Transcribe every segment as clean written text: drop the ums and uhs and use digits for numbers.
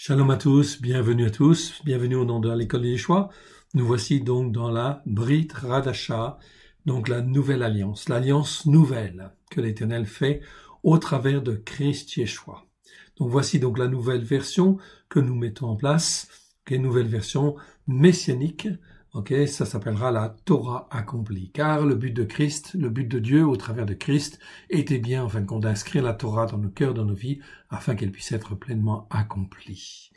Shalom à tous, bienvenue au nom de l'école de Yeshua. Nous voici donc dans la Brit Hadasha, donc la nouvelle alliance, l'alliance nouvelle que l'Éternel fait au travers de Christ Yeshua. Donc voici donc la nouvelle version que nous mettons en place, qui est une nouvelle version messianique. Ça s'appellera la Torah accomplie, car le but de Christ, le but de Dieu au travers de Christ, était bien, en fin de compte, d'inscrire la Torah dans nos cœurs, dans nos vies, afin qu'elle puisse être pleinement accomplie.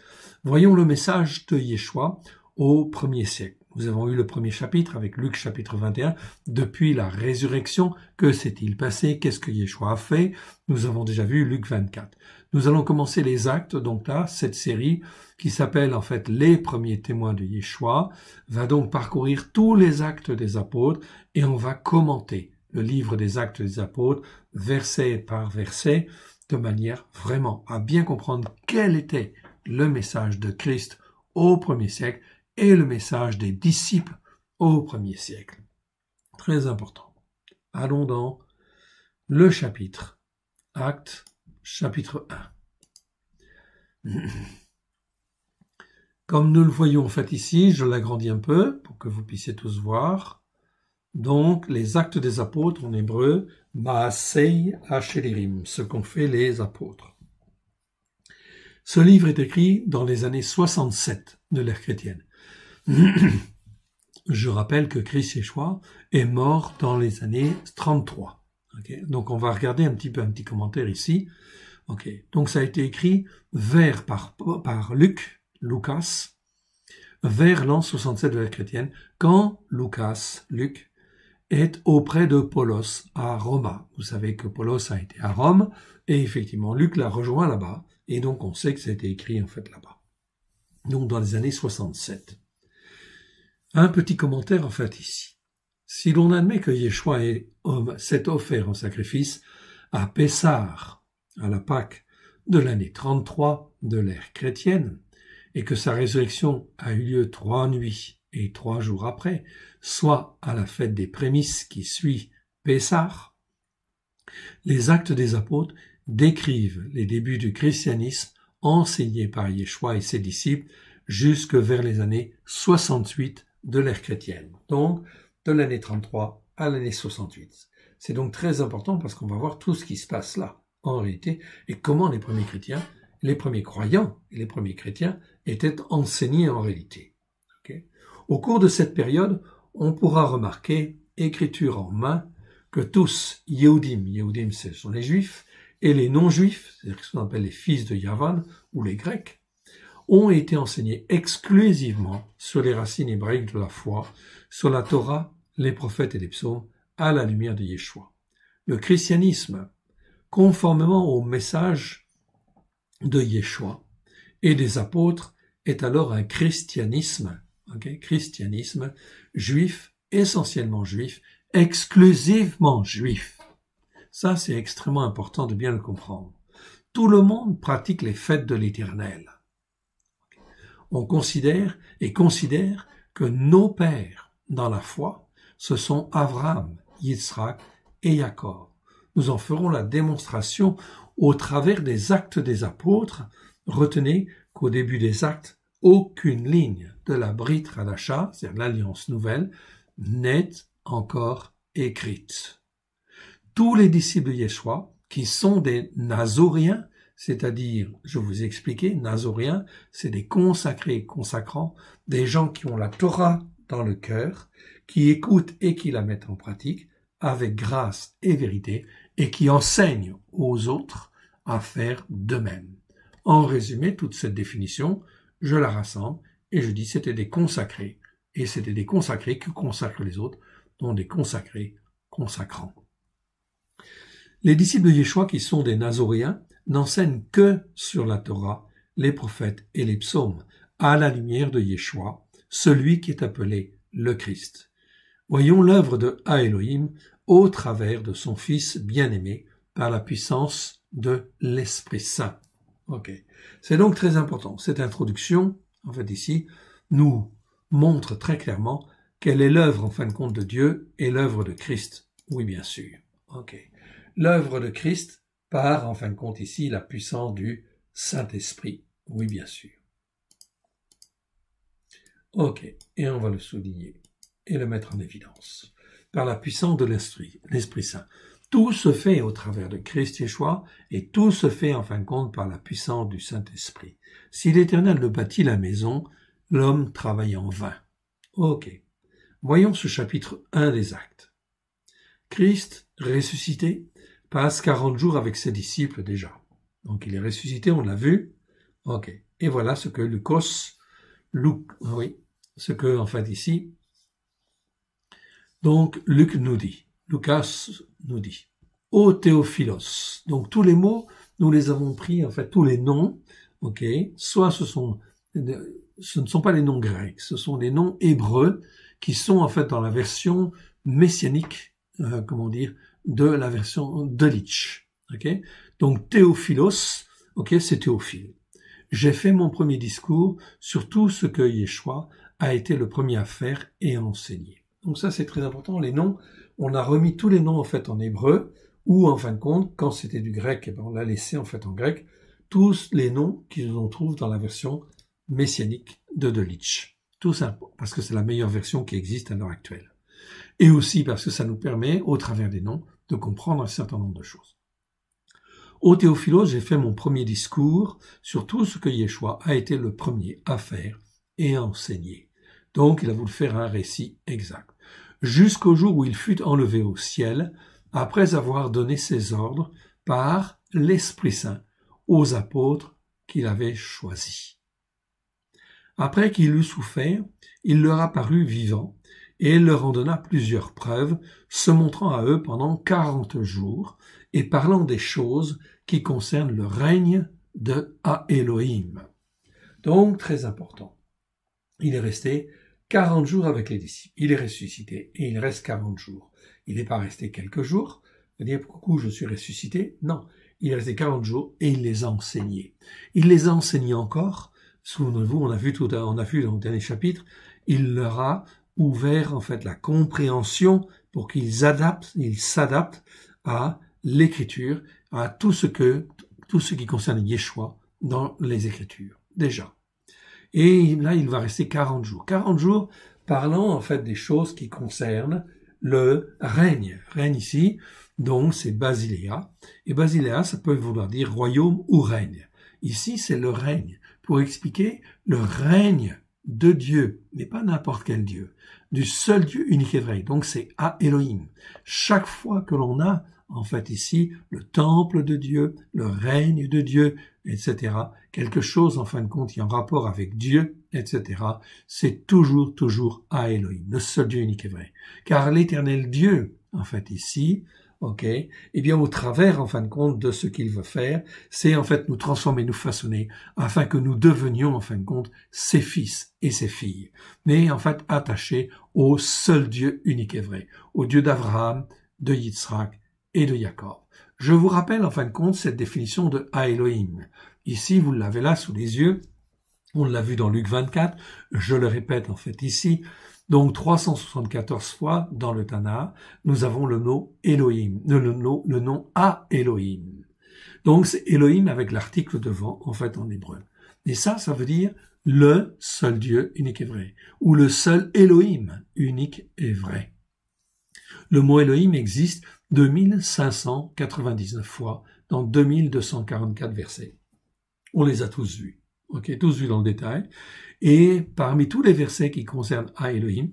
Voyons le message de Yeshua au 1er siècle. Nous avons eu le premier chapitre avec Luc chapitre 21. Depuis la résurrection, que s'est-il passé? Qu'est-ce que Yeshua a fait? Nous avons déjà vu Luc 24. Nous allons commencer les actes, donc là, cette série qui s'appelle en fait les premiers témoins de Yeshua, va donc parcourir tous les actes des apôtres et on va commenter le livre des actes des apôtres, verset par verset, de manière vraiment à bien comprendre quel était le message de Christ au 1er siècle et le message des disciples au 1er siècle. Très important. Allons dans le chapitre. Actes, chapitre 1. Comme nous le voyons en fait ici, je l'agrandis un peu pour que vous puissiez tous voir. Donc, les actes des apôtres en hébreu, Maasei HaShelirim, ce qu'ont fait les apôtres. Ce livre est écrit dans les années 67 de l'ère chrétienne. Je rappelle que Christ Yeshua est mort dans les années 33. Donc, on va regarder un petit commentaire ici. Donc, ça a été écrit par Lucas, vers l'an 67 de l'ère chrétienne, quand Luc, est auprès de Paulos à Roma. Vous savez que Paulos a été à Rome, et effectivement, Luc l'a rejoint là-bas, et donc on sait que ça a été écrit en fait là-bas. Donc dans les années 67. Un petit commentaire en fait ici. Si l'on admet que Yeshua s'est offert en sacrifice à Pessah, à la Pâque de l'année 33 de l'ère chrétienne, et que sa résurrection a eu lieu 3 nuits et 3 jours après, soit à la fête des prémices qui suit Pessah, les actes des apôtres décrivent les débuts du christianisme enseigné par Yeshua et ses disciples jusque vers les années 68 de l'ère chrétienne. Donc, de l'année 33 à l'année 68. C'est donc très important parce qu'on va voir tout ce qui se passe là, en réalité, et comment les premiers chrétiens, les premiers croyants et les premiers chrétiens étaient enseignés en réalité. Au cours de cette période, on pourra remarquer, écriture en main, que tous, Yehudim ce sont les Juifs, et les non-Juifs, c'est-à-dire ce qu'on appelle les fils de Yavan, ou les Grecs, ont été enseignés exclusivement sur les racines hébraïques de la foi, sur la Torah, les prophètes et les psaumes, à la lumière de Yeshua. Le christianisme, conformément au message de Yeshua et des apôtres, est alors un christianisme juif, essentiellement juif, exclusivement juif. Ça, c'est extrêmement important de bien le comprendre. Tout le monde pratique les fêtes de l'Éternel. On considère que nos pères dans la foi, ce sont Abraham, Yitzhak et Jacob. Nous en ferons la démonstration au travers des actes des apôtres. Retenez qu'au début des actes, aucune ligne de la Brit Hadasha, c'est-à-dire l'alliance nouvelle, n'est encore écrite. Tous les disciples de Yeshua, qui sont des Nazoréens, c'est-à-dire, je vous ai expliqué, Nazoréens, c'est des consacrés, consacrants, des gens qui ont la Torah dans le cœur, qui écoutent et qui la mettent en pratique, avec grâce et vérité, et qui enseignent aux autres à faire de même. En résumé, toute cette définition, je la rassemble et je dis c'était des consacrés. Et c'était des consacrés qui consacrent les autres, dont des consacrés consacrants. Les disciples de Yeshua, qui sont des Nazoréens, n'enseignent que sur la Torah, les prophètes et les psaumes, à la lumière de Yeshua, celui qui est appelé le Christ. Voyons l'œuvre de Elohim au travers de son Fils bien-aimé par la puissance de l'Esprit Saint. C'est donc très important. Cette introduction, en fait ici, nous montre très clairement quelle est l'œuvre en fin de compte de Dieu et l'œuvre de Christ. Oui, bien sûr. L'œuvre de Christ par en fin de compte ici la puissance du Saint-Esprit. Oui, bien sûr. Ok, et on va le souligner et le mettre en évidence. Par la puissance de l'Esprit Saint. Tout se fait au travers de Christ Yeshua et tout se fait en fin de compte par la puissance du Saint-Esprit. Si l'Éternel ne bâtit la maison, l'homme travaille en vain. Ok. Voyons ce chapitre 1 des Actes. Christ, ressuscité, passe 40 jours avec ses disciples déjà. Donc il est ressuscité, on l'a vu. Ok. Et voilà ce que ce que, en fait, ici, donc Luc nous dit, Lucas nous dit. Ô Théophilos. Donc tous les mots, nous les avons pris, en fait, tous les noms, ok, soit ce ne sont pas les noms grecs, ce sont des noms hébreux qui sont en fait dans la version messianique, de la version de Litch. Ok, donc Théophilos, ok, c'est Théophile. J'ai fait mon premier discours sur tout ce que Yeshua a été le premier à faire et à enseigner. Donc ça c'est très important. Les noms, on a remis tous les noms en fait en hébreu, ou en fin de compte, quand c'était du grec, on l'a laissé en fait en grec. Tous les noms qu'on trouve dans la version messianique de Delitzsch. Tout ça parce que c'est la meilleure version qui existe à l'heure actuelle. Et aussi parce que ça nous permet, au travers des noms, de comprendre un certain nombre de choses. Ô Théophilos, j'ai fait mon premier discours sur tout ce que Yeshua a été le premier à faire et à enseigner. Donc, il a voulu faire un récit exact. Jusqu'au jour où il fut enlevé au ciel, après avoir donné ses ordres par l'Esprit Saint aux apôtres qu'il avait choisis. Après qu'il eut souffert, il leur apparut vivant, et il leur en donna plusieurs preuves, se montrant à eux pendant 40 jours, et parlant des choses qui concernent le règne de Elohim. Donc, très important. Il est resté 40 jours avec les disciples. Il est ressuscité, et il reste 40 jours. Il n'est pas resté quelques jours, c'est-à-dire, coucou, je suis ressuscité. Non, il est resté 40 jours, et il les a enseignés. Il les a enseignés encore. Souvenez-vous, on a vu dans le dernier chapitre, il leur a ouvert en fait la compréhension pour qu'ils s'adaptent à l'écriture, à tout ce qui concerne Yeshua dans les écritures, déjà. Et là, il va rester 40 jours. 40 jours parlant en fait des choses qui concernent le règne. Règne ici, donc c'est Basiléa. Et Basiléa, ça peut vouloir dire royaume ou règne. Ici, c'est le règne. Pour expliquer le règne de Dieu, mais pas n'importe quel Dieu, du seul Dieu unique et vrai. Donc c'est Elohim. Chaque fois que l'on a, en fait ici, le temple de Dieu, le règne de Dieu, etc., quelque chose, en fin de compte, qui est en rapport avec Dieu, etc., c'est toujours Elohim, le seul Dieu unique et vrai. Car l'éternel Dieu, en fait ici, ok, eh bien au travers, en fin de compte, de ce qu'il veut faire, c'est en fait nous transformer, nous façonner, afin que nous devenions, en fin de compte, ses fils et ses filles, mais en fait attachés au seul Dieu unique et vrai, au Dieu d'Abraham, de Yitzhak et de Jacob. Je vous rappelle, en fin de compte, cette définition de Elohim. Ici, vous l'avez là sous les yeux, on l'a vu dans Luc 24, je le répète en fait ici. Donc 374 fois dans le Tanakh, nous avons le nom Elohim, le nom Elohim. Donc c'est Elohim avec l'article devant, en fait en hébreu. Et ça veut dire le seul Dieu unique et vrai, ou le seul Elohim unique et vrai. Le mot Elohim existe 2599 fois dans 2244 versets. On les a tous vus. Ok, tous vus dans le détail. Et parmi tous les versets qui concernent Elohim,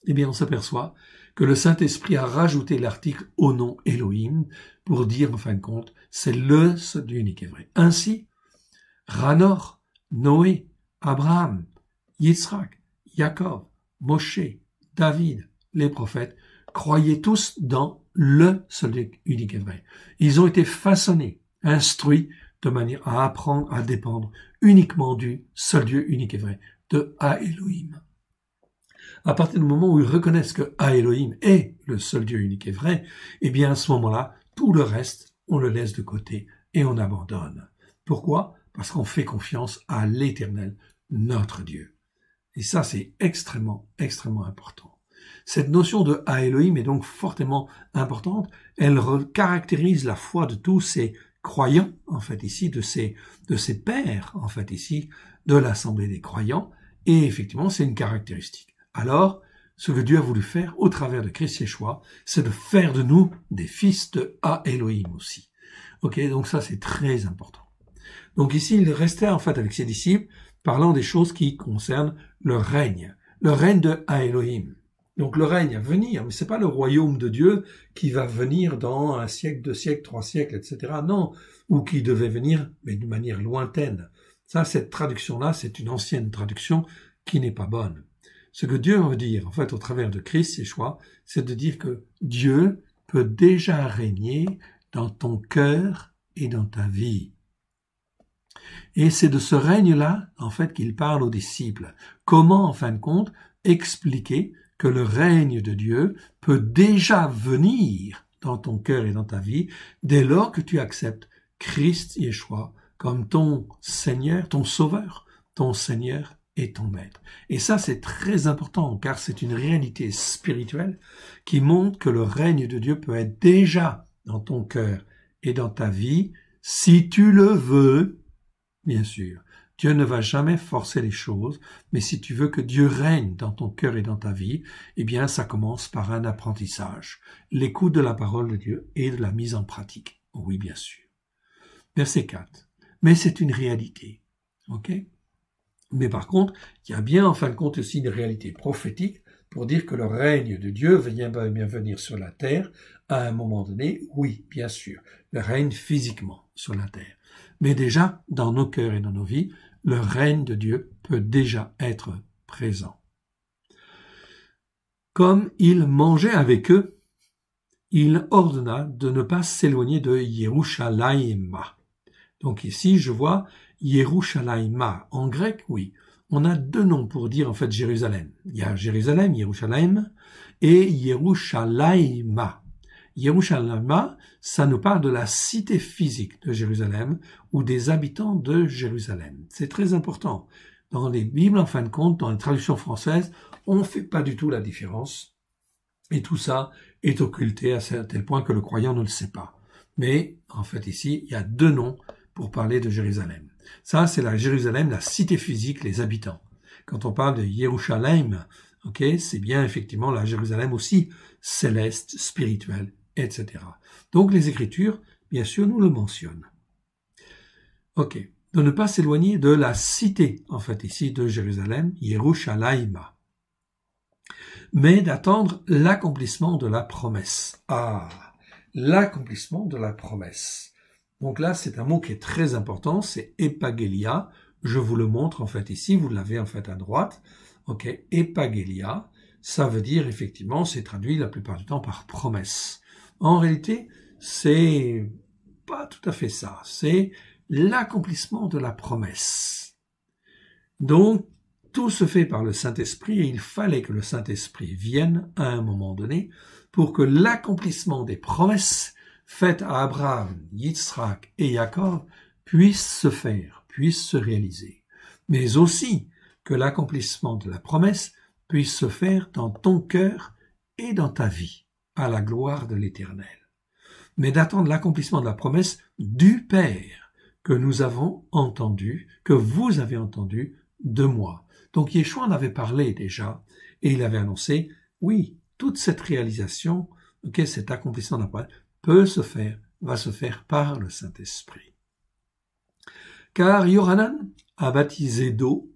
eh bien, on s'aperçoit que le Saint-Esprit a rajouté l'article au nom Elohim pour dire, en fin de compte, c'est le seul Dieu unique et vrai. Ainsi, Ranor, Noé, Abraham, Yitzhak, Jacob, Moshe, David, les prophètes, croyaient tous dans le seul Dieu unique et vrai. Ils ont été façonnés, instruits, de manière à apprendre à dépendre uniquement du seul Dieu unique et vrai, de Elohim. À partir du moment où ils reconnaissent que Elohim est le seul Dieu unique et vrai, eh bien à ce moment-là, tout le reste, on le laisse de côté et on abandonne. Pourquoi? Parce qu'on fait confiance à l'Éternel, notre Dieu. Et ça, c'est extrêmement important. Cette notion de Elohim est donc fortement importante. Elle caractérise la foi de tous ces croyants, en fait, ici, de ces pères, en fait, ici, de l'Assemblée des croyants, Et effectivement, c'est une caractéristique. Alors, ce que Dieu a voulu faire au travers de Christ Yeshua, c'est de faire de nous des fils de Elohim aussi. Ok, donc ça c'est très important. Donc ici, il restait en fait avec ses disciples, parlant des choses qui concernent le règne de Elohim. Donc le règne à venir, mais c'est pas le royaume de Dieu qui va venir dans 1 siècle, 2 siècles, 3 siècles, etc. Non, ou qui devait venir, mais d'une manière lointaine. Ça, cette traduction-là, c'est une ancienne traduction qui n'est pas bonne. Ce que Dieu veut dire, en fait, au travers de Christ Yeshua, c'est de dire que Dieu peut déjà régner dans ton cœur et dans ta vie. Et c'est de ce règne-là, en fait, qu'il parle aux disciples. Comment, en fin de compte, expliquer que le règne de Dieu peut déjà venir dans ton cœur et dans ta vie dès lors que tu acceptes Christ Yeshua comme ton Seigneur, ton Sauveur, ton Seigneur et ton Maître. Et ça, c'est très important, car c'est une réalité spirituelle qui montre que le règne de Dieu peut être déjà dans ton cœur et dans ta vie, si tu le veux, bien sûr. Dieu ne va jamais forcer les choses, mais si tu veux que Dieu règne dans ton cœur et dans ta vie, eh bien, ça commence par un apprentissage, l'écoute de la parole de Dieu et de la mise en pratique. Oui, bien sûr. Verset 4. Mais c'est une réalité. Ok? Mais par contre, il y a bien en fin de compte aussi une réalité prophétique pour dire que le règne de Dieu vient bien venir sur la terre à un moment donné. Oui, bien sûr, le règne physiquement sur la terre. Mais déjà, dans nos cœurs et dans nos vies, le règne de Dieu peut déjà être présent. Comme il mangeait avec eux, il ordonna de ne pas s'éloigner de Yerushalayim. Donc ici, je vois Yerushalayim. En grec, oui. On a deux noms pour dire en fait Jérusalem. Il y a Jérusalem, Yerushalayim, et Yerushalayim. Yerushalayim, ça nous parle de la cité physique de Jérusalem ou des habitants de Jérusalem. C'est très important. Dans les Bibles, en fin de compte, dans les traductions françaises, on ne fait pas du tout la différence. Et tout ça est occulté à tel point que le croyant ne le sait pas. Mais, en fait, ici, il y a deux noms pour parler de Jérusalem. Ça, c'est la Jérusalem, la cité physique, les habitants. Quand on parle de Yerushalayim, ok, c'est bien effectivement la Jérusalem aussi céleste, spirituelle, etc. Donc les Écritures, bien sûr, nous le mentionnent. Ok, de ne pas s'éloigner de la cité, en fait, ici, de Jérusalem, Yerushalayim, mais d'attendre l'accomplissement de la promesse. Ah, l'accomplissement de la promesse. Donc là, c'est un mot qui est très important, c'est epagélia. Je vous le montre en fait ici, vous l'avez en fait à droite. Ok, epagélia, ça veut dire effectivement, c'est traduit la plupart du temps par promesse. En réalité, c'est pas tout à fait ça, c'est l'accomplissement de la promesse. Donc, tout se fait par le Saint-Esprit et il fallait que le Saint-Esprit vienne à un moment donné pour que l'accomplissement des promesses faites à Abraham, Yitzhak et Jacob puisse se faire, puisse se réaliser. Mais aussi que l'accomplissement de la promesse puisse se faire dans ton cœur et dans ta vie, à la gloire de l'Éternel. Mais d'attendre l'accomplissement de la promesse du Père que nous avons entendu, que vous avez entendu de moi. Donc Yeshua en avait parlé déjà et il avait annoncé, oui, toute cette réalisation, ok, cet accomplissement de la promesse, peut se faire, va se faire par le Saint-Esprit. Car Yohanan a baptisé d'eau,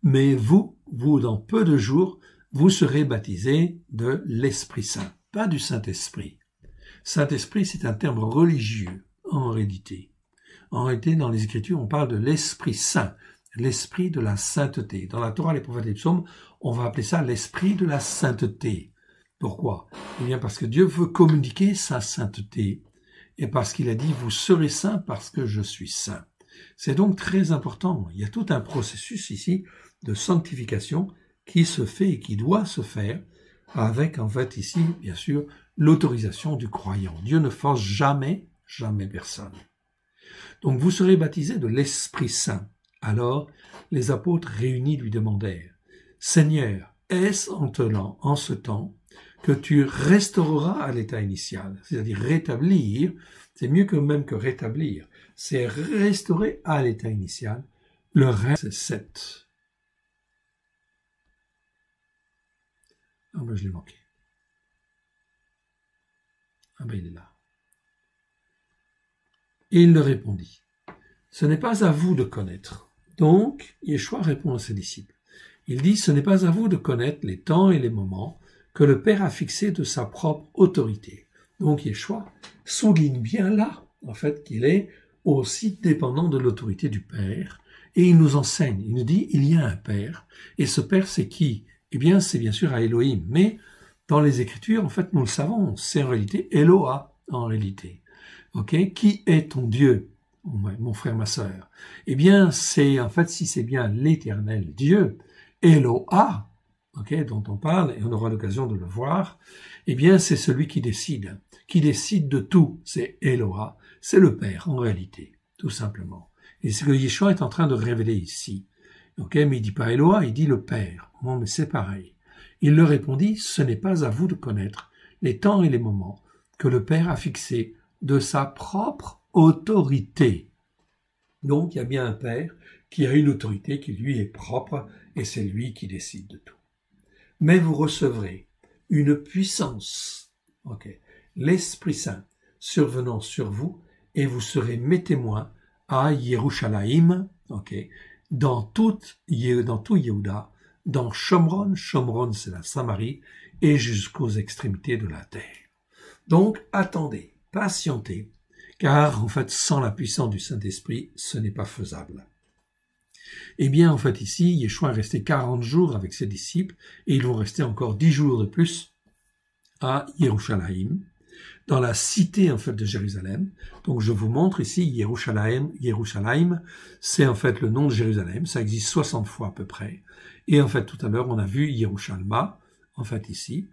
mais vous, dans peu de jours, vous serez baptisés de l'Esprit Saint, pas du Saint-Esprit. Saint-Esprit, c'est un terme religieux, en réalité. En réalité, dans les Écritures, on parle de l'Esprit Saint, l'Esprit de la sainteté. Dans la Torah, les prophètes et les psaumes, on va appeler ça l'Esprit de la sainteté. Pourquoi? Eh bien, parce que Dieu veut communiquer sa sainteté et parce qu'il a dit « Vous serez saints parce que je suis saint ». C'est donc très important. Il y a tout un processus ici de sanctification qui se fait et qui doit se faire avec, en fait, ici, bien sûr, l'autorisation du croyant. Dieu ne force jamais personne. Donc, vous serez baptisés de l'Esprit Saint. Alors, les apôtres réunis lui demandèrent « Seigneur, est-ce en ce temps que tu restaureras à l'état initial ?» C'est-à-dire rétablir, c'est mieux que même que rétablir, c'est restaurer à l'état initial. Le reste, c'est 7. Ah ben je l'ai manqué. Ah ben il est là. Et il leur répondit, ce n'est pas à vous de connaître. Donc, Yeshua répond à ses disciples. Il dit, ce n'est pas à vous de connaître les temps et les moments que le Père a fixés de sa propre autorité. Donc, Yeshua souligne bien là, en fait, qu'il est aussi dépendant de l'autorité du Père. Et il nous enseigne, il nous dit, il y a un Père. Et ce Père, c'est qui? Eh bien, c'est bien sûr à Elohim. Mais dans les Écritures, en fait, nous le savons, c'est en réalité Eloah, en réalité. Ok? Qui est ton Dieu? Mon frère, ma sœur. Eh bien, c'est, en fait, si c'est bien l'éternel Dieu, Eloah, ok, dont on parle, et on aura l'occasion de le voir, eh bien, c'est celui qui décide de tout. C'est Eloah, c'est le Père, en réalité, tout simplement. Et c'est ce que Yeshua est en train de révéler ici. Ok, mais il dit pas Eloah, il dit le Père. Bon, mais c'est pareil. Il leur répondit, ce n'est pas à vous de connaître les temps et les moments que le Père a fixés de sa propre autorité. Donc, il y a bien un Père qui a une autorité qui lui est propre et c'est lui qui décide de tout. Mais vous recevrez une puissance, l'Esprit Saint survenant sur vous et vous serez mes témoins à Yerushalayim, dans tout Yehuda, dans Shomron c'est la Samarie, et jusqu'aux extrémités de la terre. Donc, attendez, patientez, car en fait, sans la puissance du Saint-Esprit, ce n'est pas faisable. Eh bien, en fait, ici, Yeshua est resté 40 jours avec ses disciples, et ils vont rester encore 10 jours de plus à Yerushalayim, dans la cité, en fait, de Jérusalem. Donc, je vous montre ici, Yerushalayim, c'est en fait le nom de Jérusalem, ça existe 60 fois à peu près. Et en fait, tout à l'heure, on a vu Yerushalma, en fait, ici.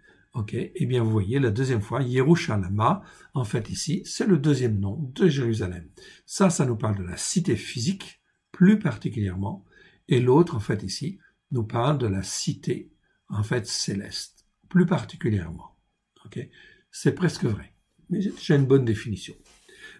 Eh bien, vous voyez, la deuxième fois, Yerushalma, en fait, ici, c'est le deuxième nom de Jérusalem. Ça nous parle de la cité physique, plus particulièrement, et l'autre, en fait, ici, nous parle de la cité, en fait, céleste, plus particulièrement. C'est presque vrai, mais j'ai une bonne définition.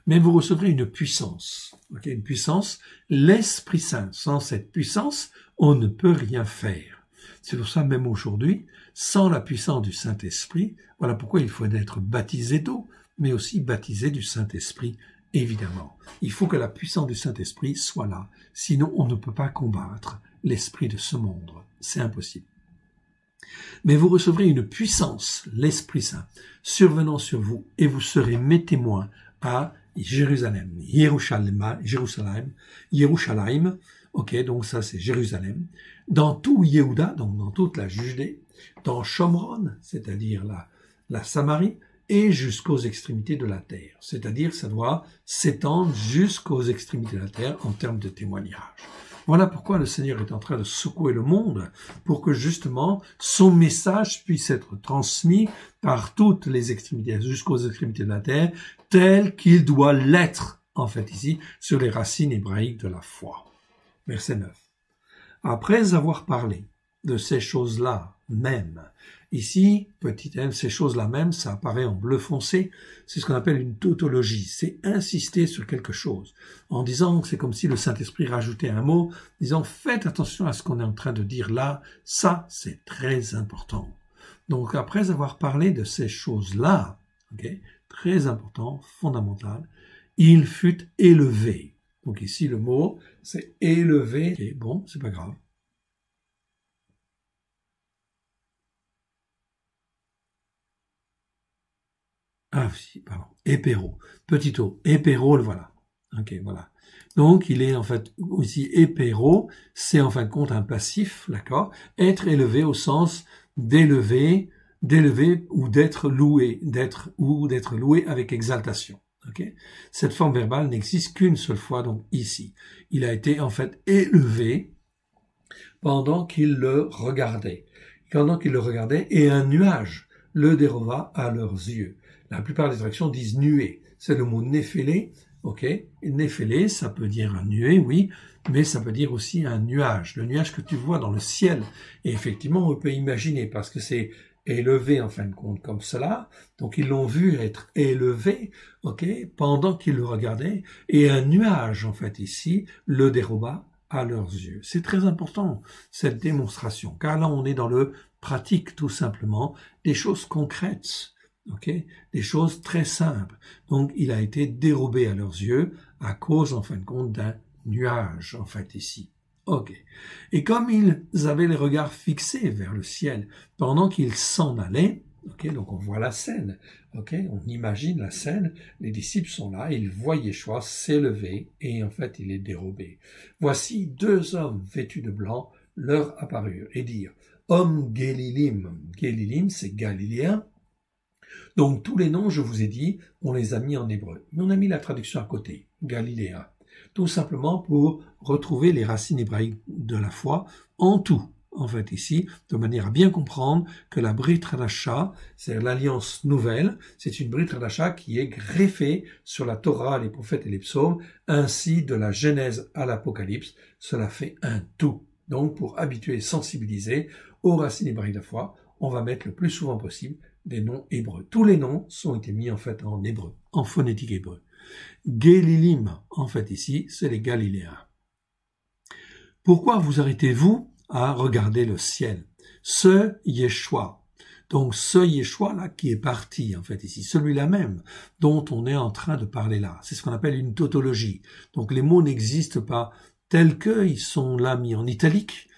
Mais vous recevrez une puissance, une puissance, l'Esprit Saint. Sans cette puissance, on ne peut rien faire. C'est pour ça, même aujourd'hui, sans la puissance du Saint-Esprit, voilà pourquoi il faut être baptisé d'eau, mais aussi baptisé du Saint-Esprit, évidemment. Il faut que la puissance du Saint-Esprit soit là, sinon on ne peut pas combattre l'esprit de ce monde. C'est impossible. Mais vous recevrez une puissance, l'Esprit Saint, survenant sur vous, et vous serez mes témoins à Jérusalem, Yerushalayim, donc ça c'est Jérusalem, dans tout Yehuda, donc dans toute la Judée, dans Shomron, c'est-à-dire la Samarie, et jusqu'aux extrémités de la terre. C'est-à-dire ça doit s'étendre jusqu'aux extrémités de la terre en termes de témoignage. Voilà pourquoi le Seigneur est en train de secouer le monde, pour que justement son message puisse être transmis par toutes les extrémités, jusqu'aux extrémités de la terre, tel qu'il doit l'être, en fait ici, sur les racines hébraïques de la foi. Verset 9. Après avoir parlé de ces choses-là même, ici, petit m, ces choses-là même, ça apparaît en bleu foncé, c'est ce qu'on appelle une tautologie, c'est insister sur quelque chose, en disant que c'est comme si le Saint-Esprit rajoutait un mot, disant faites attention à ce qu'on est en train de dire là, ça c'est très important. Donc après avoir parlé de ces choses-là, très important, fondamental, il fut élevé. Donc ici le mot c'est élevé, bon, c'est pas grave. Ah, si, pardon. Épéro. Petit o. Épéro, le voilà. Voilà. Donc, il est en fait, ici, épéro, c'est en fin de compte un passif, d'accord? Être élevé au sens d'élever ou d'être loué, d'être loué avec exaltation. Cette forme verbale n'existe qu'une seule fois, donc ici. Il a été en fait élevé pendant qu'il le regardait. Pendant qu'il le regardait, et un nuage le dérova à leurs yeux. La plupart des traductions disent nuée. C'est le mot néphélé, Néphélé, ça peut dire un nuée, oui, mais ça peut dire aussi un nuage. Le nuage que tu vois dans le ciel. Et effectivement, on peut imaginer, parce que c'est élevé en fin de compte comme cela. Donc ils l'ont vu être élevé, pendant qu'ils le regardaient. Et un nuage, en fait, ici, le déroba à leurs yeux. C'est très important, cette démonstration, car là, on est dans le pratique, tout simplement, des choses concrètes, des choses très simples. Donc, il a été dérobé à leurs yeux à cause, en fin de compte, d'un nuage, en fait, ici. Et comme ils avaient les regards fixés vers le ciel pendant qu'ils s'en allaient, donc on voit la scène, on imagine la scène, les disciples sont là, ils voient Yeshua s'élever et en fait il est dérobé. Voici 2 hommes vêtus de blanc leur apparurent et dirent, hommes Gélilim, Gélilim c'est Galiléen, donc tous les noms je vous ai dit, on les a mis en hébreu, mais on a mis la traduction à côté, Galiléen. Tout simplement pour retrouver les racines hébraïques de la foi en tout, en fait ici, de manière à bien comprendre que la Brit Hadasha, c'est l'alliance nouvelle, c'est une Brit Hadasha qui est greffée sur la Torah, les prophètes et les psaumes, ainsi de la Genèse à l'Apocalypse, cela fait un tout. Donc pour habituer et sensibiliser aux racines hébraïques de la foi, on va mettre le plus souvent possible des noms hébreux. Tous les noms sont été mis en fait en hébreu, en phonétique hébreu. Gélilim, en fait ici, c'est les Galiléens. Pourquoi vous arrêtez-vous à regarder le ciel? Ce Yeshua, donc ce Yeshua là qui est parti, en fait ici, celui-là même dont on est en train de parler là, c'est ce qu'on appelle une tautologie. Donc les mots n'existent pas tels qu'ils sont là mis en italique,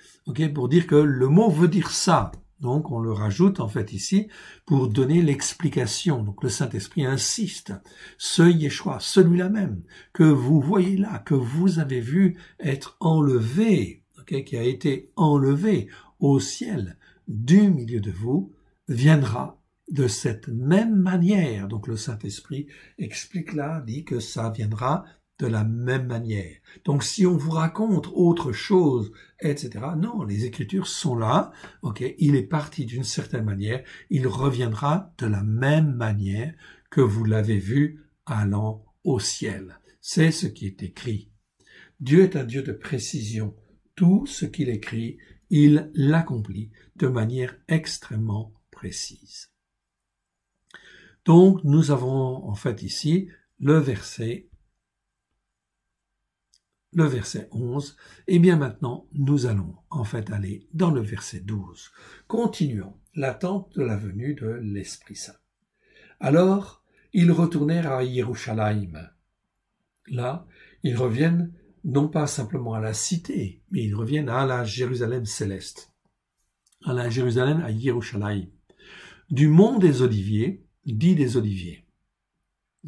pour dire que le mot veut dire ça. Donc, on le rajoute, en fait, ici, pour donner l'explication. Donc, le Saint-Esprit insiste. Ce Yeshua, celui-là même, que vous voyez là, que vous avez vu être enlevé, qui a été enlevé au ciel du milieu de vous, viendra de cette même manière. Donc, le Saint-Esprit explique là, dit que ça viendra de la même manière. Donc, si on vous raconte autre chose, etc., non, les Écritures sont là, il est parti d'une certaine manière, il reviendra de la même manière que vous l'avez vu allant au ciel. C'est ce qui est écrit. Dieu est un Dieu de précision. Tout ce qu'il écrit, il l'accomplit de manière extrêmement précise. Donc, nous avons en fait ici le verset 11, et bien maintenant, nous allons en fait aller dans le verset 12. Continuons l'attente de la venue de l'Esprit Saint. Alors, ils retournèrent à Yerushalayim. Là, ils reviennent non pas simplement à la cité, mais ils reviennent à la Jérusalem céleste, à la Jérusalem à Yerushalayim, du mont des Oliviers, dit des Oliviers,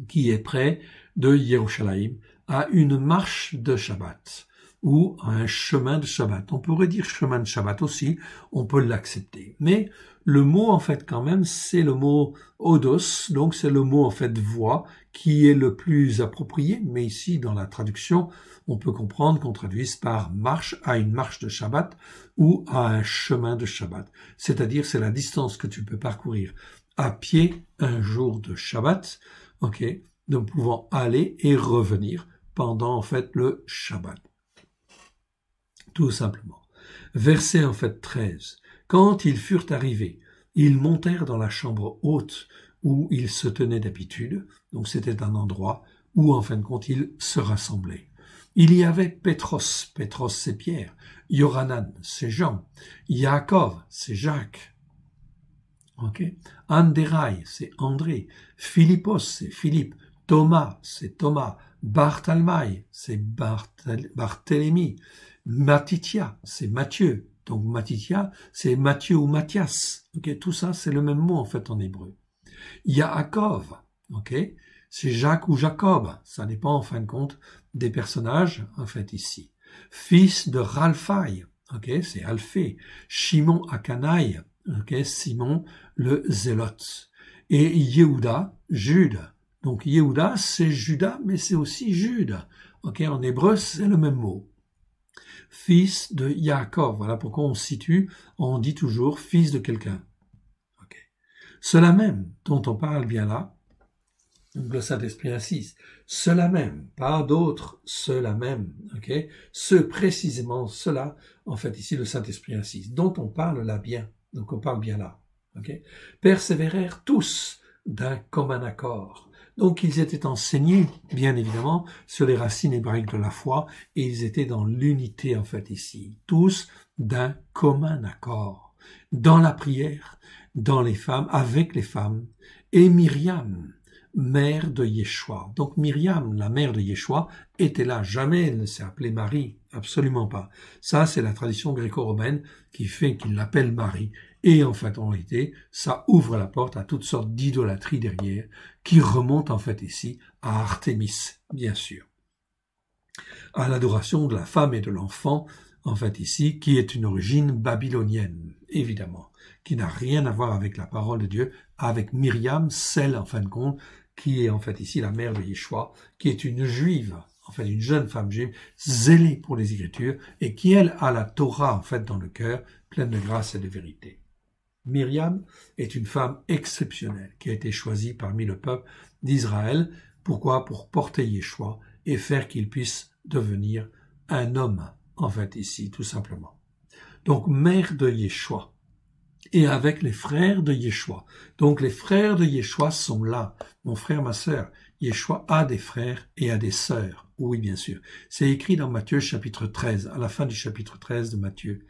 qui est près de Yerushalayim, à une marche de Shabbat ou à un chemin de Shabbat. On pourrait dire chemin de Shabbat aussi, on peut l'accepter. Mais le mot en fait quand même, c'est le mot odos, donc c'est le mot en fait voie qui est le plus approprié. Mais ici dans la traduction, on peut comprendre qu'on traduise par marche à une marche de Shabbat ou à un chemin de Shabbat. C'est-à-dire c'est la distance que tu peux parcourir à pied un jour de Shabbat, donc pouvant aller et revenir pendant en fait le Shabbat. Tout simplement. Verset en fait 13. Quand ils furent arrivés, ils montèrent dans la chambre haute où ils se tenaient d'habitude, donc c'était un endroit où en fin de compte ils se rassemblaient. Il y avait Pétros, Pétros c'est Pierre, Yohanan c'est Jean, Yaakov c'est Jacques, Andéraï c'est André, Philippos c'est Philippe, Thomas c'est Thomas, Barthalmaï, c'est Barthélemy. Matithia, c'est Matthieu. Donc Matithia, c'est Matthieu ou Matthias. Tout ça, c'est le même mot en fait en hébreu. Yaakov, c'est Jacques ou Jacob. Ça dépend en fin de compte des personnages en fait ici. Fils de Ralphai, c'est Alphée. Shimon Akanaï, Simon le Zélote. Et Yehuda, Jude. Donc Yehuda, c'est Judas, mais c'est aussi Jude. En hébreu, c'est le même mot. Fils de Yaakov, voilà pourquoi on dit toujours fils de quelqu'un. Cela même, dont on parle bien là, donc le Saint-Esprit insiste, cela même, pas d'autres, cela même, ce précisément, cela, en fait ici le Saint-Esprit insiste, dont on parle là bien, donc on parle bien là, persévérèrent tous d'un commun accord, Donc ils étaient enseignés, bien évidemment, sur les racines hébraïques de la foi, et ils étaient dans l'unité en fait ici, tous d'un commun accord, dans la prière, dans les femmes, avec les femmes, et Myriam, mère de Yeshua. Donc Myriam, la mère de Yeshua, était là. Jamais elle ne s'est appelée Marie, absolument pas. Ça, c'est la tradition gréco-romaine qui fait qu'il l'appelle Marie. Et en fait, en réalité, ça ouvre la porte à toutes sortes d'idolâtries derrière, qui remontent en fait ici à Artémis, bien sûr. À l'adoration de la femme et de l'enfant, en fait ici, qui est une origine babylonienne, évidemment, qui n'a rien à voir avec la parole de Dieu, avec Myriam, celle, en fin de compte, qui est en fait ici la mère de Yeshua, qui est une juive, en fait une jeune femme juive, zélée pour les Écritures, et qui, elle, a la Torah, en fait, dans le cœur, pleine de grâce et de vérité. Myriam est une femme exceptionnelle, qui a été choisie parmi le peuple d'Israël. Pourquoi? Pour porter Yeshua et faire qu'il puisse devenir un homme, en fait, ici, tout simplement. Donc, mère de Yeshua. Et avec les frères de Yeshua. Donc, les frères de Yeshua sont là. Mon frère, ma sœur, Yeshua a des frères et a des sœurs. Oui, bien sûr. C'est écrit dans Matthieu chapitre 13, à la fin du chapitre 13 de Matthieu.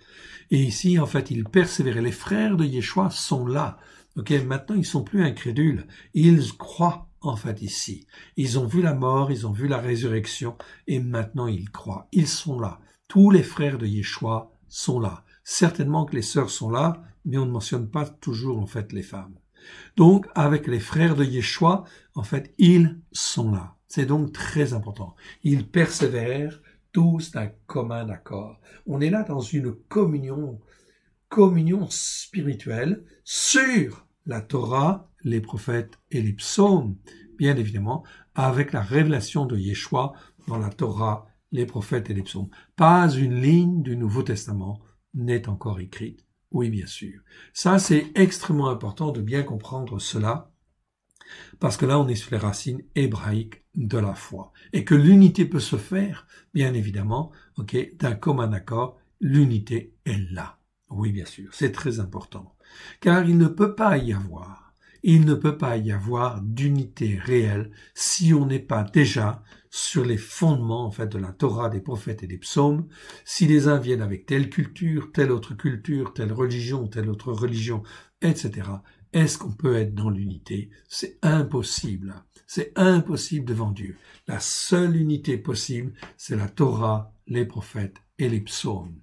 Et ici, en fait, ils persévéraient. Les frères de Yeshua sont là. Ok, maintenant, ils sont plus incrédules. Ils croient, en fait, ici. Ils ont vu la mort, ils ont vu la résurrection, et maintenant, ils croient. Ils sont là. Tous les frères de Yeshua sont là. Certainement que les sœurs sont là, mais on ne mentionne pas toujours, en fait, les femmes. Donc, avec les frères de Yeshua, en fait, ils sont là. C'est donc très important. Ils persévèrent tous d'un commun accord. On est là dans une communion spirituelle sur la Torah, les prophètes et les psaumes, bien évidemment, avec la révélation de Yeshua dans la Torah, les prophètes et les psaumes. Pas une ligne du Nouveau Testament n'est encore écrite. Oui, bien sûr. Ça, c'est extrêmement important de bien comprendre cela, parce que là, on est sur les racines hébraïques de la foi. Et que l'unité peut se faire, bien évidemment, d'un commun accord, l'unité est là. Oui, bien sûr, c'est très important. Car il ne peut pas y avoir d'unité réelle si on n'est pas déjà sur les fondements, en fait, de la Torah, des prophètes et des psaumes. Si les uns viennent avec telle culture, telle autre culture, telle autre religion, etc., est-ce qu'on peut être dans l'unité? C'est impossible. C'est impossible devant Dieu. La seule unité possible, c'est la Torah, les prophètes et les psaumes.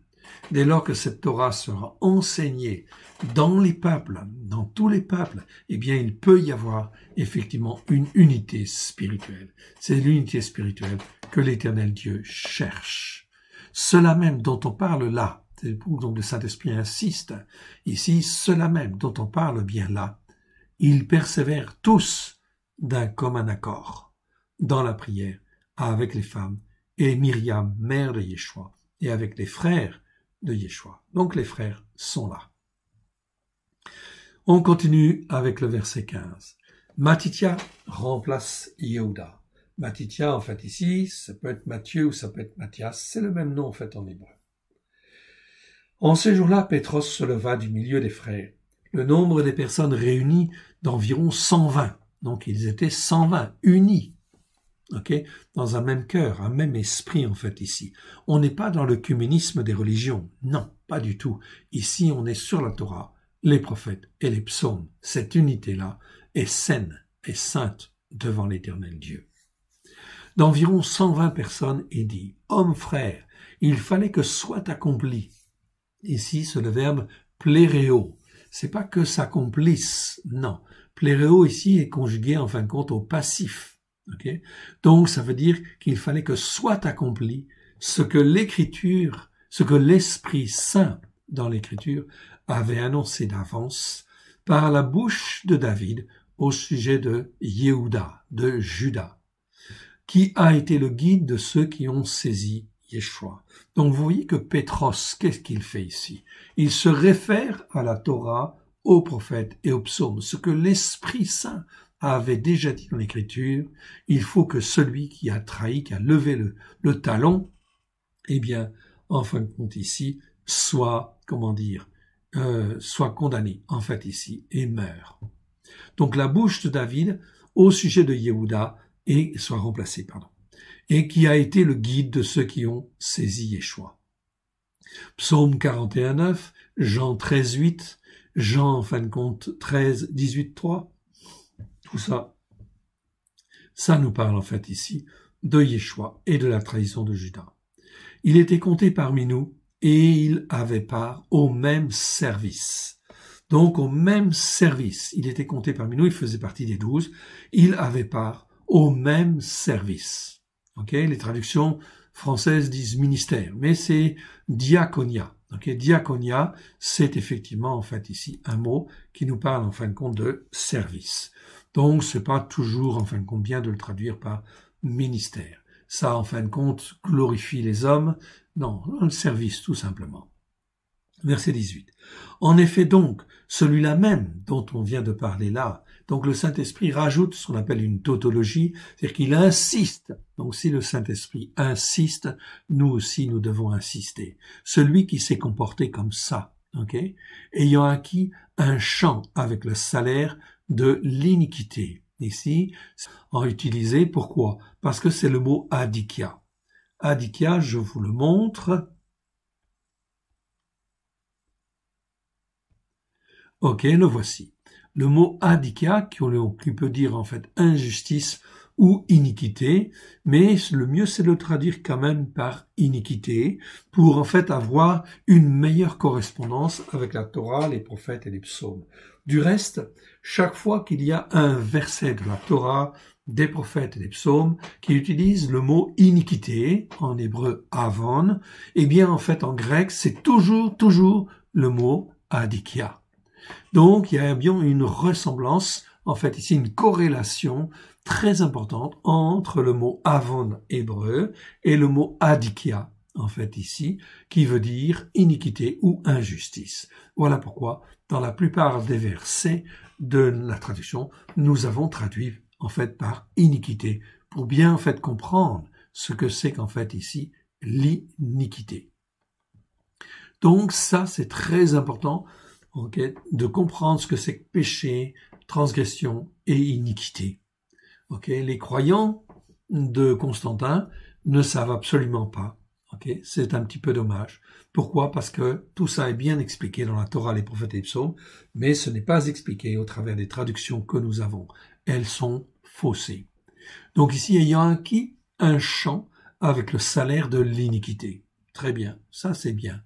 Dès lors que cette Torah sera enseignée dans les peuples, dans tous les peuples, eh bien, il peut y avoir effectivement une unité spirituelle. C'est l'unité spirituelle que l'Éternel Dieu cherche. Cela même dont on parle là, c'est pour donc le Saint-Esprit insiste ici, cela même dont on parle bien là, ils persévèrent tous d'un commun accord dans la prière avec les femmes et Myriam, mère de Yeshua, et avec les frères de Yeshua. Donc les frères sont là. On continue avec le verset 15. Matithia remplace Yehuda. Matithia, en fait, ici, ça peut être Matthieu ou ça peut être Matthias, c'est le même nom, en fait, en hébreu. En ces jours-là, Pétros se leva du milieu des frères. Le nombre des personnes réunies d'environ 120. Donc, ils étaient 120, unis. Dans un même cœur, un même esprit, en fait, ici. On n'est pas dans l'œcuménisme des religions. Non, pas du tout. Ici, on est sur la Torah, les prophètes et les psaumes. Cette unité-là est saine et sainte devant l'Éternel Dieu. D'environ 120 personnes est dit, « Hommes frères, il fallait que soit accompli. » Ici, c'est le verbe « pléréo ». C'est pas que s'accomplisse, non. Pléréo, ici, est conjugué, en fin de compte, au passif. Donc, ça veut dire qu'il fallait que soit accompli ce que l'Écriture, ce que l'Esprit Saint dans l'Écriture avait annoncé d'avance par la bouche de David au sujet de Yehuda, de Juda, qui a été le guide de ceux qui ont saisi Yeshua. Donc, vous voyez que Pétros, qu'est-ce qu'il fait ici? Il se réfère à la Torah, aux prophètes et aux psaumes, ce que l'Esprit Saint avait déjà dit dans l'Écriture. Il faut que celui qui a trahi, qui a levé le talon, eh bien, en fin de compte ici, soit condamné, en fait ici, et meurt. Donc la bouche de David, au sujet de Yehuda et soit remplacé, pardon, et qui a été le guide de ceux qui ont saisi Yeshua. Psaume 41.9, Jean 13.8, Jean, en fin de compte, 13, 18, 3, tout ça, ça nous parle en fait ici de Yeshua et de la trahison de Judas. Il était compté parmi nous et il avait part au même service. Donc au même service, il était compté parmi nous, il faisait partie des 12, il avait part au même service. Okay, les traductions françaises disent ministère, mais c'est diaconia. Okay, diaconia, c'est effectivement en fait ici un mot qui nous parle en fin de compte de service. Donc c'est pas toujours en fin de compte bien de le traduire par ministère. Ça en fin de compte glorifie les hommes. Non, le service tout simplement. Verset 18. En effet donc, celui-là même dont on vient de parler là, donc le Saint-Esprit rajoute ce qu'on appelle une tautologie, c'est-à-dire qu'il insiste. Donc si le Saint-Esprit insiste, nous aussi nous devons insister. Celui qui s'est comporté comme ça, okay, ayant acquis un champ avec le salaire de l'iniquité. Ici, en utilisé, pourquoi? Parce que c'est le mot adikia. Adikia, je vous le montre. Ok, le voici. Le mot adikia, qui peut dire en fait injustice ou iniquité, mais le mieux c'est de le traduire quand même par iniquité, pour en fait avoir une meilleure correspondance avec la Torah, les prophètes et les psaumes. Du reste, chaque fois qu'il y a un verset de la Torah, des prophètes et des psaumes qui utilise le mot iniquité, en hébreu avon, eh bien en fait en grec c'est toujours le mot adikia. Donc, il y a bien une ressemblance, en fait, ici, une corrélation très importante entre le mot avon hébreu et le mot adikia, en fait, ici, qui veut dire iniquité ou injustice. Voilà pourquoi, dans la plupart des versets de la traduction, nous avons traduit, en fait, par iniquité, pour bien, en fait, comprendre ce que c'est qu'en fait, ici, l'iniquité. Donc, ça, c'est très important, okay, de comprendre ce que c'est que péché, transgression et iniquité. Okay, les croyants de Constantin ne savent absolument pas. Okay, c'est un petit peu dommage. Pourquoi? Parce que tout ça est bien expliqué dans la Torah, les prophètes et les psaumes, mais ce n'est pas expliqué au travers des traductions que nous avons. Elles sont faussées. Donc ici, ayant acquis un champ avec le salaire de l'iniquité. Très bien, ça c'est bien.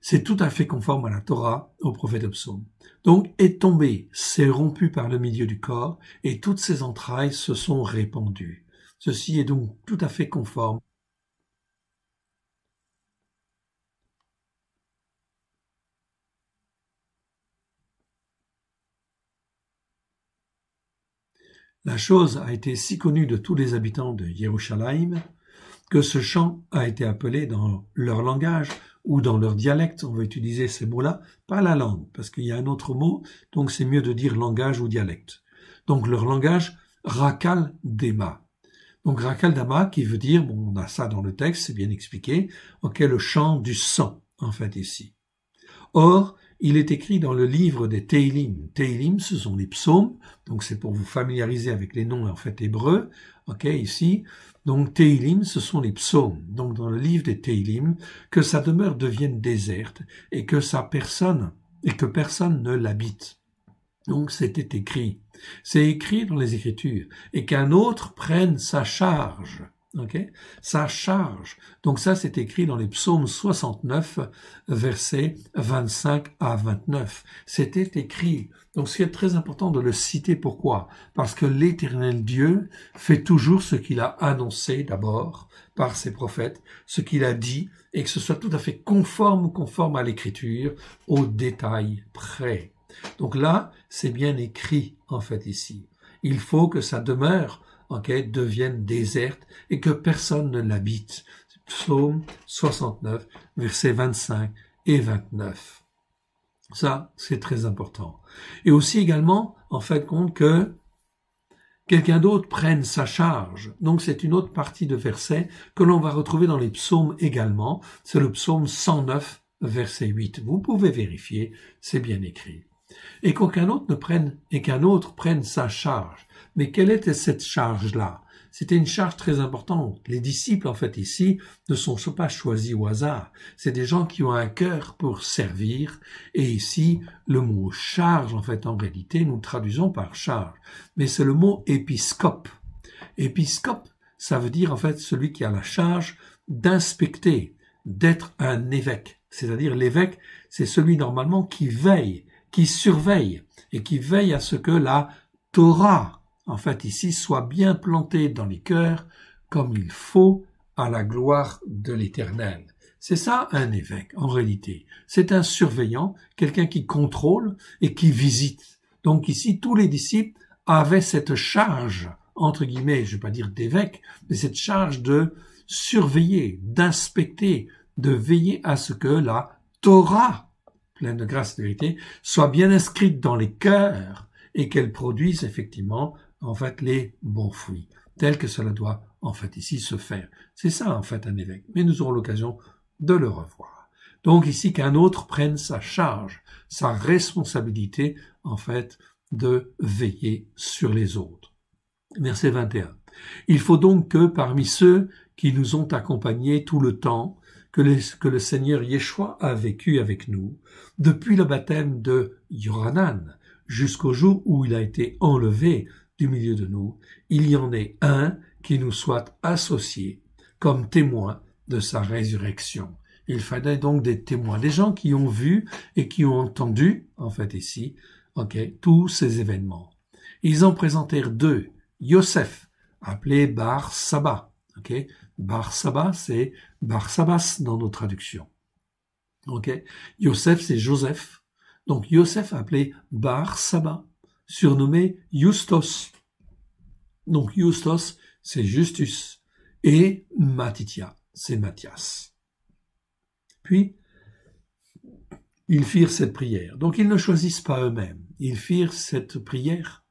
C'est tout à fait conforme à la Torah, au prophète psaume. Donc, est tombé, s'est rompu par le milieu du corps, et toutes ses entrailles se sont répandues. Ceci est donc tout à fait conforme. La chose a été si connue de tous les habitants de Yerushalayim que ce chant a été appelé dans leur langage ou dans leur dialecte, on va utiliser ces mots-là, pas la langue, parce qu'il y a un autre mot, donc c'est mieux de dire langage ou dialecte. Donc leur langage, Rakal Dema. Donc Rakal Dema qui veut dire, bon, on a ça dans le texte, c'est bien expliqué, ok, le chant du sang, en fait, ici. Or, il est écrit dans le livre des Teilim. Teilim, ce sont les psaumes, donc c'est pour vous familiariser avec les noms en fait hébreux, ok, ici. Donc Teilim, ce sont les psaumes. Donc dans le livre des Teilim, que sa demeure devienne déserte et que personne ne l'habite. Donc c'était écrit. C'est écrit dans les Écritures. Et qu'un autre prenne sa charge. Okay? Sa charge. Donc ça, c'est écrit dans les psaumes 69, versets 25 à 29. C'était écrit. Donc c'est très important de le citer. Pourquoi? Parce que l'Éternel Dieu fait toujours ce qu'il a annoncé d'abord par ses prophètes, ce qu'il a dit, et que ce soit tout à fait conforme à l'Écriture, au détail près. Donc là, c'est bien écrit, en fait, ici. Il faut que sa demeure, okay, devienne déserte et que personne ne l'habite. Psaume 69, versets 25 et 29. Ça, c'est très important. Et aussi également, en fait, compte que quelqu'un d'autre prenne sa charge. Donc c'est une autre partie de verset que l'on va retrouver dans les psaumes également. C'est le psaume 109, verset 8. Vous pouvez vérifier, c'est bien écrit. Et qu'un autre prenne sa charge. Mais quelle était cette charge-là? C'était une charge très importante. Les disciples, en fait, ici, ne sont pas choisis au hasard. C'est des gens qui ont un cœur pour servir. Et ici, le mot charge, en fait, en réalité, nous traduisons par charge. Mais c'est le mot épiscope. Épiscope, ça veut dire, en fait, celui qui a la charge d'inspecter, d'être un évêque. C'est-à-dire, l'évêque, c'est celui, normalement, qui veille, qui surveille, et qui veille à ce que la Torah, en fait, ici, soit bien plantée dans les cœurs comme il faut à la gloire de l'Éternel. C'est ça un évêque, en réalité. C'est un surveillant, quelqu'un qui contrôle et qui visite. Donc ici, tous les disciples avaient cette charge, entre guillemets, je ne vais pas dire d'évêque, mais cette charge de surveiller, d'inspecter, de veiller à ce que la Torah, pleine de grâce et de vérité, soit bien inscrite dans les cœurs et qu'elle produise effectivement en fait les bons fruits, tels que cela doit en fait ici se faire. C'est ça en fait un évêque, mais nous aurons l'occasion de le revoir. Donc ici qu'un autre prenne sa charge, sa responsabilité en fait de veiller sur les autres. Verset 21. Il faut donc que parmi ceux qui nous ont accompagnés tout le temps, que le Seigneur Yeshua a vécu avec nous, depuis le baptême de Yohanan jusqu'au jour où il a été enlevé du milieu de nous, il y en ait un qui nous soit associé comme témoin de sa résurrection. Il fallait donc des témoins, des gens qui ont vu et qui ont entendu, en fait ici, tous ces événements. Ils en présentèrent deux, Yosef, appelé Bar Saba. Bar Saba, c'est Barsabas dans nos traductions. Yosef, c'est Joseph. Donc Yosef appelé Bar Saba, surnommé Justos. Donc Justos, c'est Justus. Et Matithia, c'est Matthias. Puis, ils firent cette prière. Donc ils ne choisissent pas eux-mêmes. Ils firent cette prière.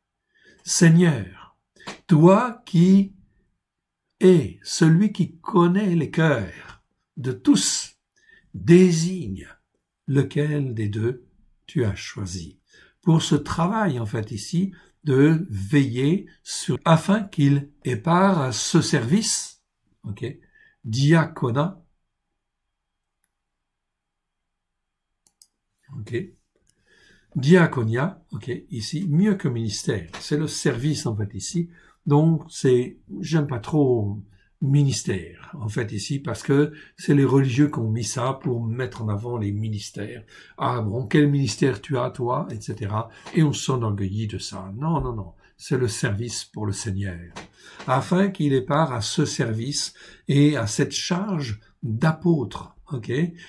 Seigneur, toi qui es celui qui connaît les cœurs de tous, désigne lequel des deux tu as choisi pour ce travail, en fait, ici, de veiller sur, afin qu'il ait part à ce service, diaconat, diaconia, ici, mieux que ministère, c'est le service, en fait, ici, donc j'aime pas trop ministère, en fait, ici, parce que c'est les religieux qui ont mis ça pour mettre en avant les ministères. Ah bon, quel ministère tu as, toi, etc. Et on s'enorgueillit de ça. Non, non, non. C'est le service pour le Seigneur. Afin qu'il ait part à ce service et à cette charge d'apôtre.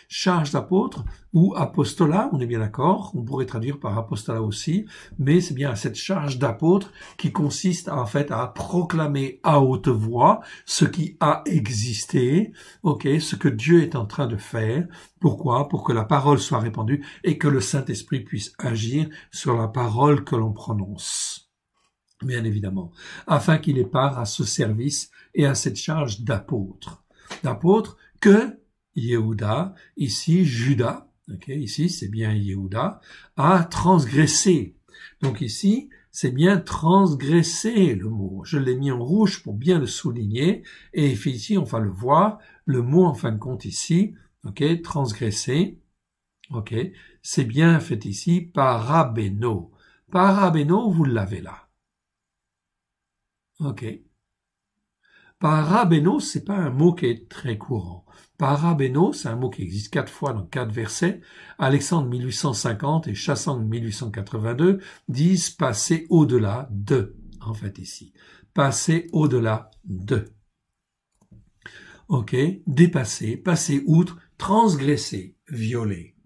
Charge d'apôtre ou apostolat, on est bien d'accord, on pourrait traduire par apostolat aussi, mais c'est bien cette charge d'apôtre qui consiste en fait à proclamer à haute voix ce qui a existé, ce que Dieu est en train de faire. Pourquoi? Pour que la parole soit répandue et que le Saint-Esprit puisse agir sur la parole que l'on prononce. Bien évidemment, afin qu'il ait part à ce service et à cette charge d'apôtre. D'apôtre que Yehuda, ici Judas, ici c'est bien Yehuda, a transgressé. Donc ici, c'est bien transgresser le mot. Je l'ai mis en rouge pour bien le souligner. Et ici, on va le voir, le mot en fin de compte ici, transgresser, c'est bien fait ici, parabéno. Parabéno, vous l'avez là. Parabéno, c'est pas un mot qui est très courant. Parabéno, c'est un mot qui existe 4 fois dans 4 versets. Alexandre 1850 et Chassan 1882 disent passer au-delà de, en fait ici. Passer au-delà de. Dépasser, passer outre, transgresser, violer.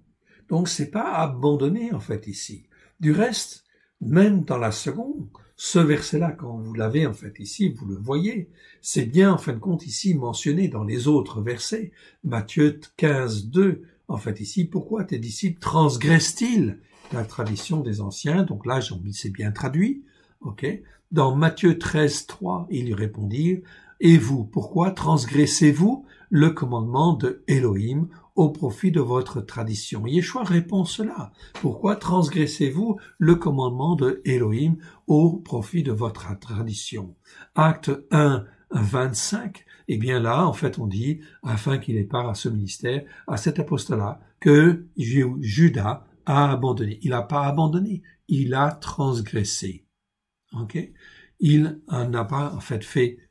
Donc c'est pas abandonner, en fait ici. Du reste, même dans la seconde, ce verset-là, quand vous l'avez en fait ici, vous le voyez, c'est bien en fin de compte ici mentionné dans les autres versets. Matthieu 15, 2, en fait ici, pourquoi tes disciples transgressent-ils la tradition des anciens? Donc là, c'est bien traduit. Dans Matthieu 13, 3, ils lui répondirent, et vous, pourquoi transgressez-vous le commandement de Elohim au profit de votre tradition. Yeshua répond cela. Pourquoi transgressez-vous le commandement de Elohim au profit de votre tradition? Acte 1, 25, eh bien là, en fait, on dit, afin qu'il ait part à ce ministère, à cet apostolat, que Judas a abandonné. Il n'a pas abandonné, il a transgressé. Ok? Il n'a pas, en fait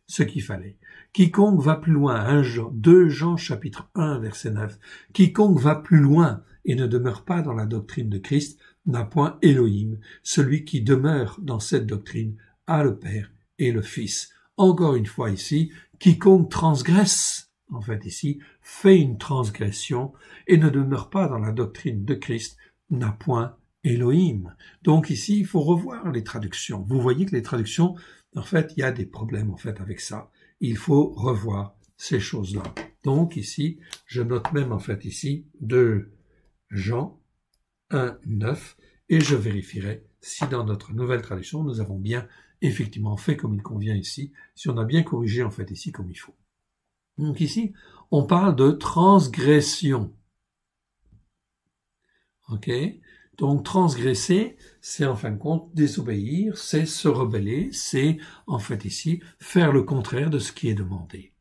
ce qu'il fallait. Quiconque va plus loin, 2 Jean chapitre 1 verset 9, quiconque va plus loin et ne demeure pas dans la doctrine de Christ n'a point Elohim. Celui qui demeure dans cette doctrine a le Père et le Fils. Encore une fois ici, quiconque transgresse, en fait ici, fait une transgression et ne demeure pas dans la doctrine de Christ n'a point Elohim. Donc ici, il faut revoir les traductions. Vous voyez que les traductions, en fait, il y a des problèmes en fait avec ça. Il faut revoir ces choses-là. Donc ici, je note même en fait ici 2 Jean 1, 9 et je vérifierai si dans notre nouvelle traduction, nous avons bien effectivement fait comme il convient ici, si on a bien corrigé en fait ici comme il faut. Donc ici, on parle de transgression. Ok? Donc transgresser, c'est en fin de compte désobéir, c'est se rebeller, c'est en fait ici faire le contraire de ce qui est demandé.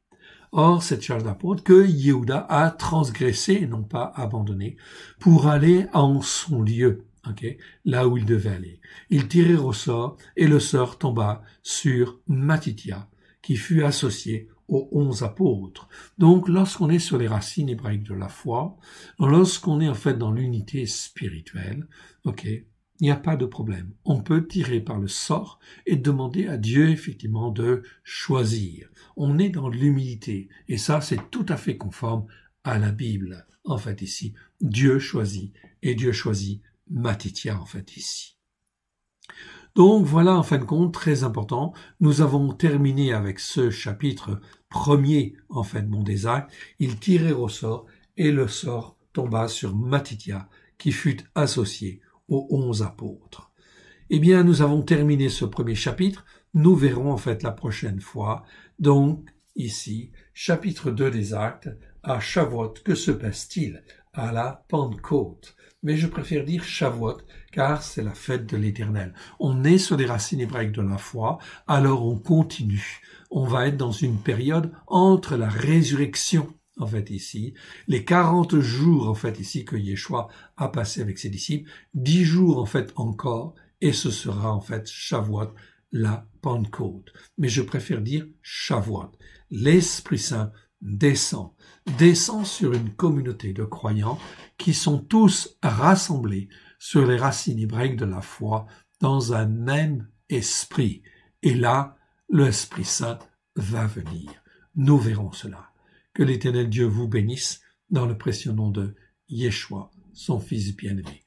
Or, cette charge d'apôtre que Yehuda a transgressé et non pas abandonné pour aller en son lieu, okay, là où il devait aller. Ils tirèrent au sort et le sort tomba sur Matithia, qui fut associé aux 11 apôtres. Donc, lorsqu'on est sur les racines hébraïques de la foi, lorsqu'on est en fait dans l'unité spirituelle, il n'y a pas de problème. On peut tirer par le sort et demander à Dieu effectivement de choisir. On est dans l'humilité et ça c'est tout à fait conforme à la Bible. En fait ici, Dieu choisit et Dieu choisit Matithia en fait ici. Donc voilà en fin de compte très important. Nous avons terminé avec ce chapitre premier en fait des actes. Ils tirèrent au sort et le sort tomba sur Matithia qui fut associé aux 11 apôtres. Eh bien, nous avons terminé ce premier chapitre. Nous verrons en fait la prochaine fois. Donc, ici, chapitre 2 des Actes, à Shavuot, que se passe-t-il? À la Pentecôte. Mais je préfère dire Shavuot, car c'est la fête de l'Éternel. On est sur les racines hébraïques de la foi, alors on continue. On va être dans une période entre la résurrection en fait ici, les 40 jours en fait ici que Yeshua a passé avec ses disciples, 10 jours en fait encore, et ce sera en fait Shavuot, la Pentecôte. Mais je préfère dire Shavuot. L'Esprit Saint descend sur une communauté de croyants qui sont tous rassemblés sur les racines hébraïques de la foi dans un même esprit. Et là, l'Esprit Saint va venir. Nous verrons cela. Que l'Éternel Dieu vous bénisse dans le précieux nom de Yeshua, son Fils bien-aimé.